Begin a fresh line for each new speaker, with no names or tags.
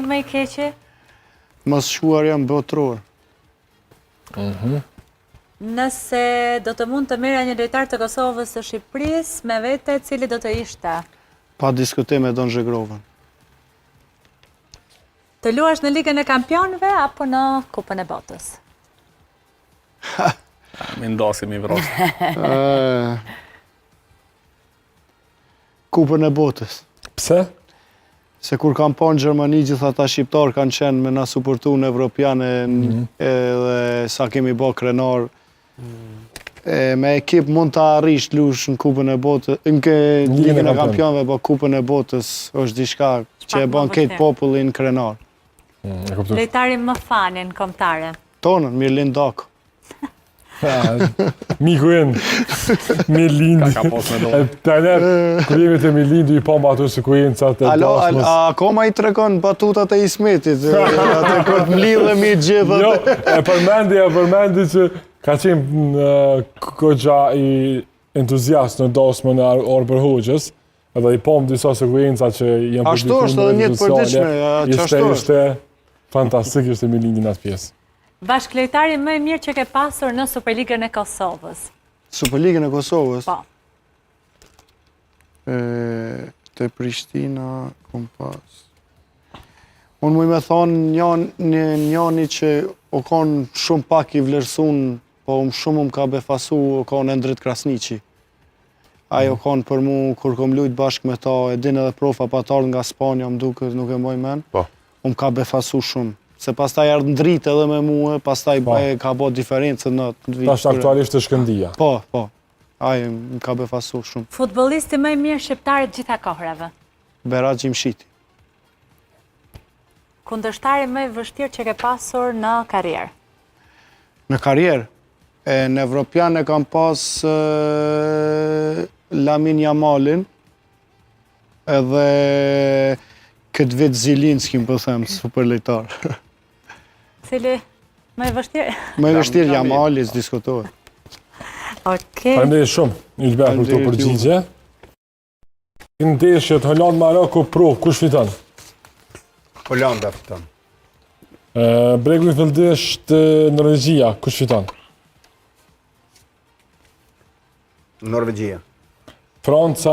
më i keqe?
Mos shkuar jam botror.
Nëse do të mund të merrja një lojtar të Kosovës së Shqipërisë me vete, cili do të ishte?
Pa diskutim e Don Zhegrovën.
Të luash në Ligën e Kampionëve apo në Kupën e Botës?
Mi ndasim i vrasë.
Kupën e Botës.
Pse?
Se kur kam pa në Gjermani, gjitha ta shqiptarë kanë qenë me na suportu në Evropiane edhe sa kemi ba krenar. Me ekip mund të arrish lush në Kupën e Botës, në Ligën e Kampionëve, po Kupën e Botës është diçka që e ban këtë popullin krenar.
Lojtari më fanin kombëtare.
Tonën, Mirlin Dako.
Miku jenë, Mirlin.
Ka pas me do.
Taner, kër jemi të Mirlin, du i pa ato se ku jenë qatë e dasmës.
Akoma i trekon batutat e Ismetit, atë kur të mlidhemi gjithë.
Jo, e përmendi që ka qenë këgja i entuziast në dasmën e Arber Hoxhës, edhe i pom disa sekuenca që jenë
Ashtu është edhe njëtë përditshme,
ishte fantastik, ishte Mirlin në atë pjesë.
Bashkëlojtari më i mirë që ke pasur në Superligën e Kosovës?
Superligën e Kosovës?
Po.
Te Prishtina, kom pas. Unë mu me thonë njani që o konë shumë pak i vlerësun, po shumë më ka befasu, o konë Endrit Krasniqi. Ajo konë për mu, kur kom lujt bashkë me ta, e din edhe profa patarë nga Spanja, më duke, nuk e moj men, më ka befasu shumë. Se pas taj ardhë ndritë edhe me muë, pas taj ka bo diferencë në të vitë.
Ta është aktualisht të Shkëndia.
Po. Ajo më ka befasu shumë.
Futbollisti më i mirë shqiptarit gjitha kohërave?
Berat Gjimshiti.
Kundërshtari më i vështirë që ke pasur në karrierë?
Në karrierë? Në Evropian e kam pas Lamin Jamalin, edhe këtë vit Zilinski më pëthem, super lejtar.
Cili më i vështirë?
Më i vështirë Jamali, s'diskutohet.
Okej.
Faleminderit shumë, Ylber, për këto përgjigje. Në ndeshjet Holland-Maroko Pro, kush fiton?
Holanda fiton.
Bregu i Filldisht Norvegjia, kush fiton?
Norvegjia.
Franca